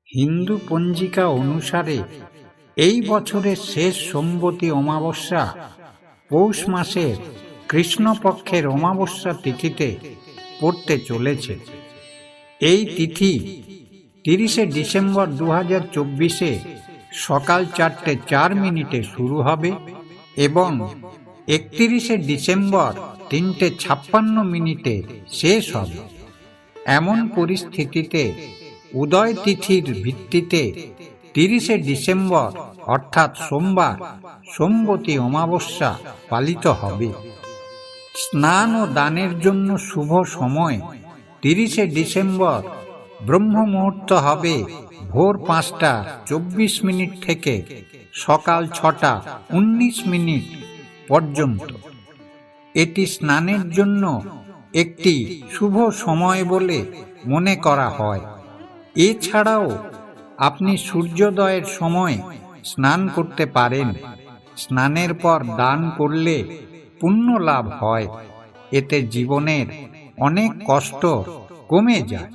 হিন্দু পঞ্জিকা অনুসারে এই বছরের শেষ সোমবতী অমাবস্যা পৌষ মাসের কৃষ্ণপক্ষের অমাবস্যা তিথিতে পড়তে চলেছে। এই তিথি 30শে ডিসেম্বর 2024 সকাল 4:04 শুরু হবে এবং 31শে ডিসেম্বর 3:56 শেষ হবে। এমন পরিস্থিতিতে উদয় তিথির ভিত্তিতে 30শে ডিসেম্বর অর্থাৎ সোমবার সোমবতী অমাবস্যা পালিত হবে। স্নান ও দানের জন্য শুভ সময় 30শে ডিসেম্বর ব্রহ্ম মুহূর্ত হবে ভোর 5:24 থেকে সকাল 6:19 পর্যন্ত। এটি স্নানের জন্য একটি শুভ সময় বলে মনে করা হয়। এছাড়াও আপনি সূর্যোদয়ের সময় স্নান করতে পারেন। স্নানের পর দান করলে পুণ্য লাভ হয়। এতে জীবনের অনেক কষ্ট কমে যায়।